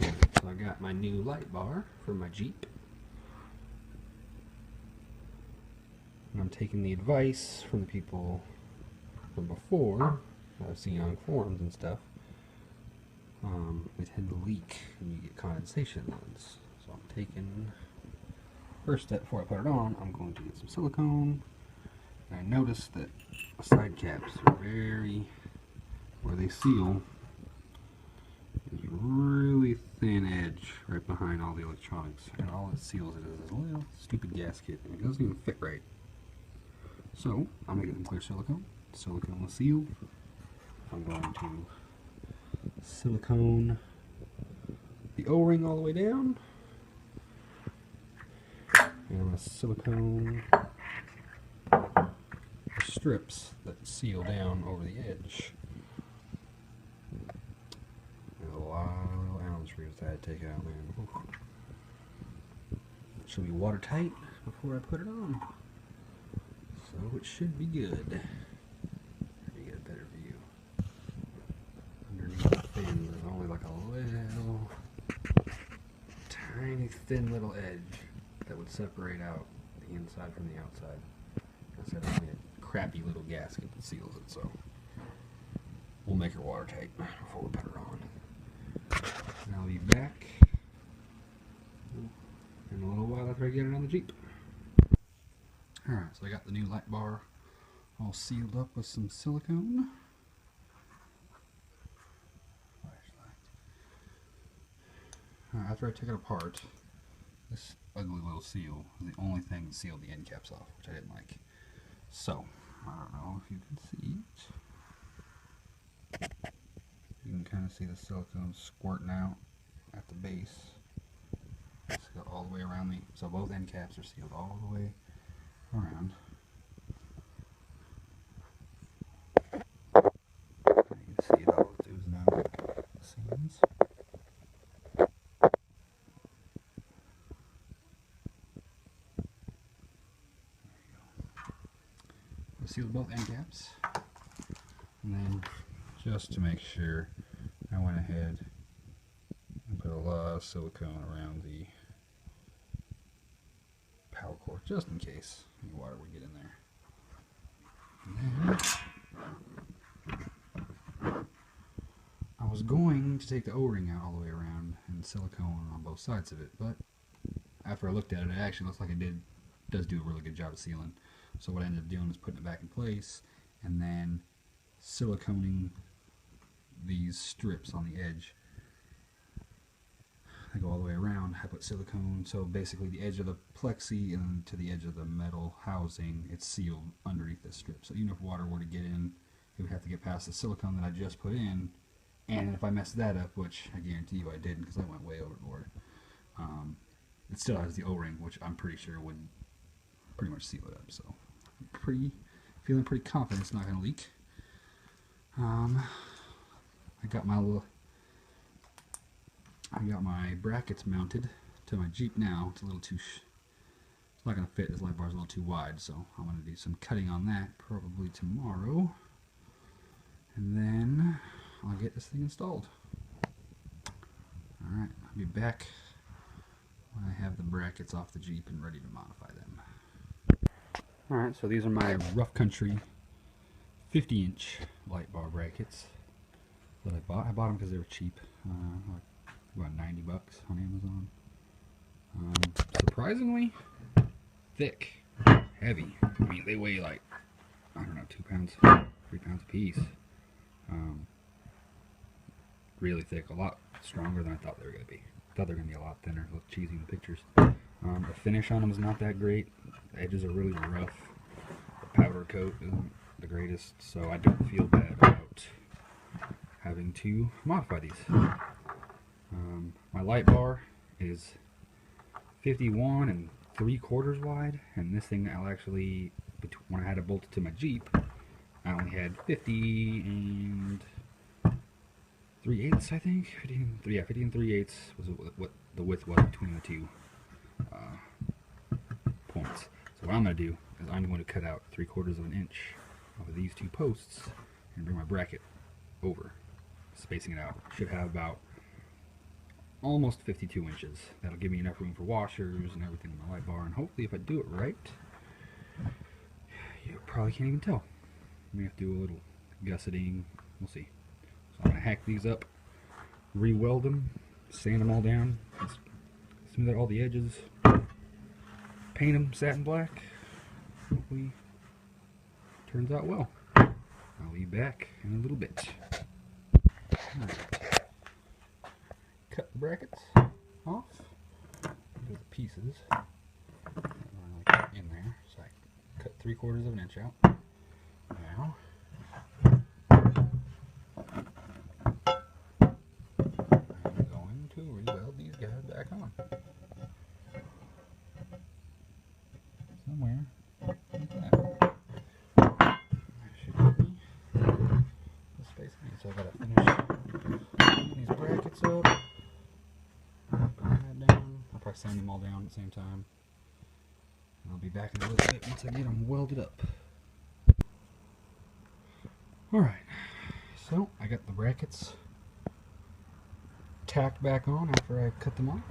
So I got my new light bar for my Jeep. And I'm taking the advice from the people from before that I've seen on forums and stuff. They tend to leak and you get condensation ones. So I'm taking, first step before I put it on, I'm going to get some silicone. And I noticed that the side caps are very, where they seal, there's a really thin edge right behind all the electronics. And all it seals it is this little stupid gasket. And it doesn't even fit right. So I'm going to get some clear silicone. Silicone will seal. I'm going to silicone the O-ring all the way down. And I'm going to silicone the strips that seal down over the edge. There's a lot of little Allen screws that I had to take out, man. Ooh. It should be watertight before I put it on. So it should be good. You get a better view. Underneath the fin, there's only like a little, tiny, thin little edge that would separate out the inside from the outside. I said only a crappy little gasket that seals it, so we'll make it watertight before we put it on. And I'll be back in a little while after I get it on the Jeep. Alright, so I got the new light bar all sealed up with some silicone. Alright, after I took it apart, this ugly little seal was the only thing that sealed the end caps off, which I didn't like. So, I don't know if you can see it. You can kind of see the silicone squirting out at the base. It's got all the way around me. So both end caps are sealed all the way around. You can see it all oozing out the seams. Sealed both end caps, and then just to make sure, I went ahead and put a lot of silicone around the power cord, just in case any water would get in there. And then I was going to take the O-ring out all the way around and silicone on both sides of it, but after I looked at it, it actually looks like it does do a really good job of sealing. So what I ended up doing is putting it back in place and then siliconing these strips on the edge. I go all the way around. I put silicone, so basically the edge of the plexi and to the edge of the metal housing, it's sealed underneath this strip. So even if water were to get in, it would have to get past the silicone that I just put in. And if I messed that up, which I guarantee you I didn't because I went way overboard, it still has the O-ring, which I'm pretty sure would pretty much seal it up. So I'm feeling pretty confident it's not going to leak. I got my brackets mounted to my Jeep now. It's a little too it's not going to fit. This light bar is a little too wide, so I'm going to do some cutting on that probably tomorrow, and then I'll get this thing installed. Alright, I'll be back when I have the brackets off the Jeep and ready to modify them. Alright, so these are my Rough Country 50-inch light bar brackets that I bought. I bought them because they were cheap, like about 90 bucks on Amazon. Surprisingly thick, heavy. I mean, they weigh like, I don't know, 2 pounds, 3 pounds a piece. Really thick, a lot stronger than I thought they were going to be. I thought they were going to be a lot thinner. It looked cheesy in the pictures. The finish on them is not that great. The edges are really rough. The powder coat isn't the greatest, so I don't feel bad about having to modify these. My light bar is 51 3/4 wide, and this thing I'll actually, when I had it bolted to my Jeep, I only had 50 3/8, I think. 50 3/8 was what the width was between the two points. So what I'm going to do is I'm going to cut out 3/4 of an inch of these two posts and bring my bracket over, spacing it out. Should have about almost 52 inches. That'll give me enough room for washers and everything in my light bar, and hopefully if I do it right, you probably can't even tell. We have to do a little gusseting. We'll see. So I'm going to hack these up, re-weld them, sand them all down, smooth out all the edges, paint them satin black. Hopefully turns out well. I'll be back in a little bit. Alright. Cut the brackets off. Do the pieces in there. So I cut 3/4 of an inch out. Now I'm going to re-weld these guys back on. Somewhere like that. That should give me the space I need. So I gotta finish putting these brackets up. Put that down. I'll probably sand them all down at the same time. And I'll be back in a little bit once I get them welded up. Alright, so I got the brackets tacked back on after I cut them off.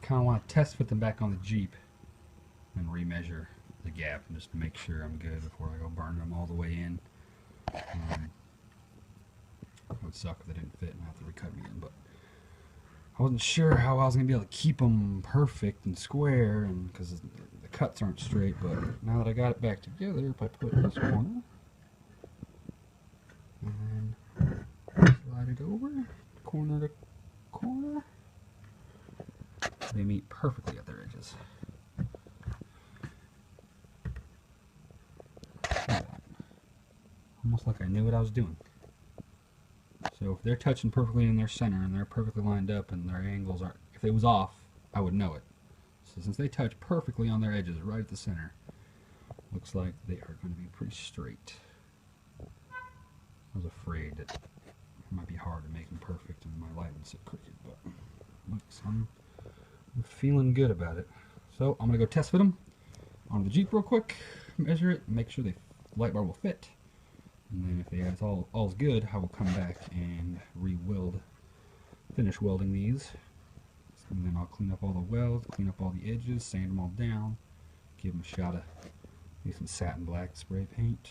Kind of want to test fit them back on the Jeep and remeasure the gap just to make sure I'm good before I go burn them all the way in. It would suck if they didn't fit and I have to recut them again, but I wasn't sure how I was going to be able to keep them perfect and square, and because the cuts aren't straight. But now that I got it back together, if I put this corner and then slide it over corner to corner, they meet perfectly at their edges. Almost like I knew what I was doing. So if they're touching perfectly in their center and they're perfectly lined up and their angles are, if it was off, I would know it. So since they touch perfectly on their edges right at the center, looks like they are going to be pretty straight. I was afraid that it might be hard to make them perfect and my light would sit crooked, but looks, I'm feeling good about it. So I'm going to go test fit them on the Jeep real quick, measure it, make sure the light bar will fit. And then if it's all's good, I will come back and re-weld, finish welding these. And then I'll clean up all the welds, clean up all the edges, sand them all down, give them a shot of maybe some satin black spray paint.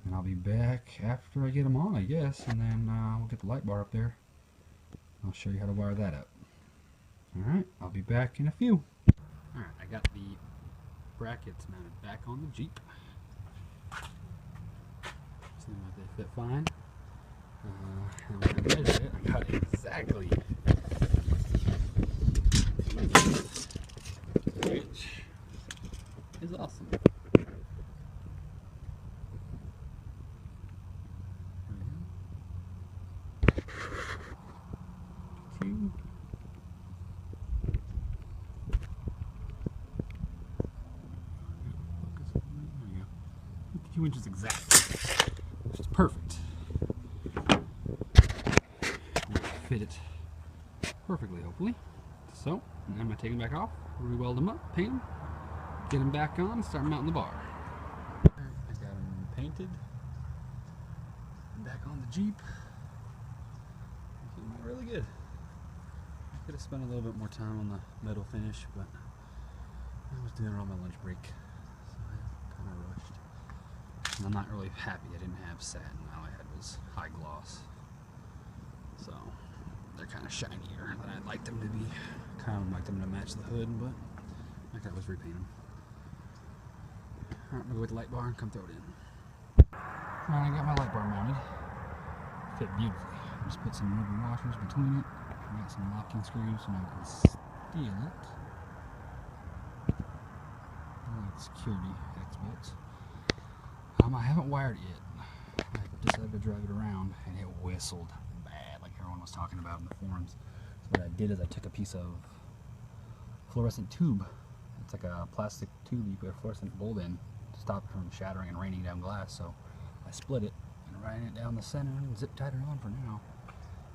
And I'll be back after I get them on, I guess, and then we'll get the light bar up there. I'll show you how to wire that up. Alright, I'll be back in a few. Alright, I got the brackets mounted back on the Jeep. Seem like they fit fine. And when I measured it, I got exactly, which is awesome. Two. 52 inches exact, which is perfect. Fit it perfectly, hopefully. So, now I'm going to take them back off, re-weld them up, paint them, get them back on, and start mounting the bar. I got them painted, back on the Jeep. Looking really good. I could have spent a little bit more time on the metal finish, but I was doing it on my lunch break, so I kind of rushed. And I'm not really happy I didn't have satin. All I had was high gloss. So they're kind of shinier than I'd like them to be. Kind of like them to match the hood, but I could always repaint them. Alright, I'm going to go with the light bar and come throw it in. Alright, I got my light bar mounted. Fit beautifully. I just put some rubber washers between it. I got some locking screws so I can steal it. Like security exits. I haven't wired it yet. I decided to drive it around and it whistled bad, like everyone was talking about in the forums. So what I did is I took a piece of fluorescent tube. It's like a plastic tube you put a fluorescent bolt in to stop it from shattering and raining down glass. So I split it and ran it down the center and zip tied it on for now.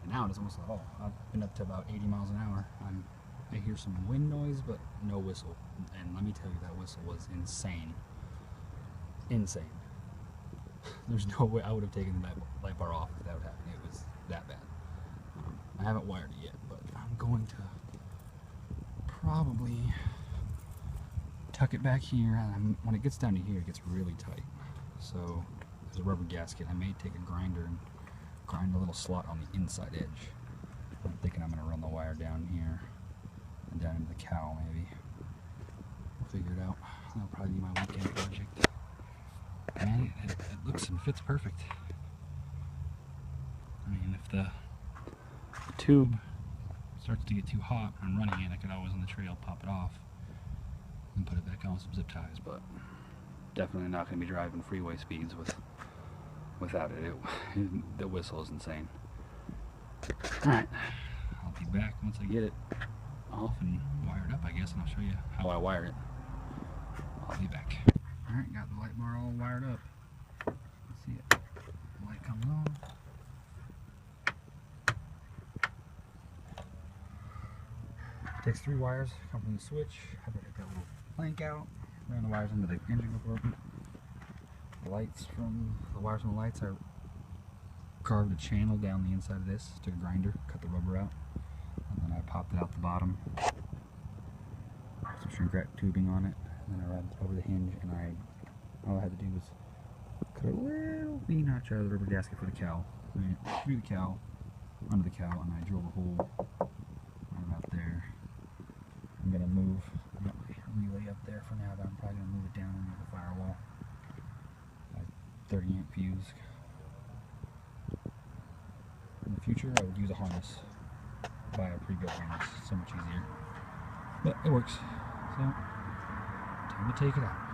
And now it doesn't whistle at all. I've been up to about 80 miles an hour. I hear some wind noise, but no whistle. And let me tell you, that whistle was insane. Insane. There's no way I would have taken the light bar off if that would happen. It was that bad. haven't wired it yet, but I'm going to probably tuck it back here, and when it gets down to here, it gets really tight. So there's a rubber gasket. I may take a grinder and grind a little slot on the inside edge. I'm thinking I'm going to run the wire down here and down into the cowl maybe. We'll figure it out. That'll probably be my weekend project. And it looks and fits perfect. I mean, if the tube starts to get too hot when I'm running it, I could always on the trail pop it off and put it back on with some zip ties, but definitely not going to be driving freeway speeds without it. The whistle is insane. Alright, I'll be back once I get it off and wired up, I guess, and I'll show you how I wire it. I'll be back. Alright, got the light bar all wired up. Let's see it. The light comes on. Takes 3 wires, come from the switch. I took that little plank out, ran the wires into the engine compartment. The wires from the lights, I carved a channel down the inside of this, took a grinder, cut the rubber out, and then I popped it out the bottom. Some shrink wrap tubing on it, and then I ran it over the hinge, and all I had to do was cut a little V-notch out of the rubber gasket for the cowl. Ran it through the cowl, under the cowl, and I drilled a hole right about there. I'm going to move, I've got my relay up there for now, but I'm probably going to move it down into the firewall. 30 amp fuse. In the future, I would use a harness, buy a pre-built harness, so much easier. But it works, so time to take it out.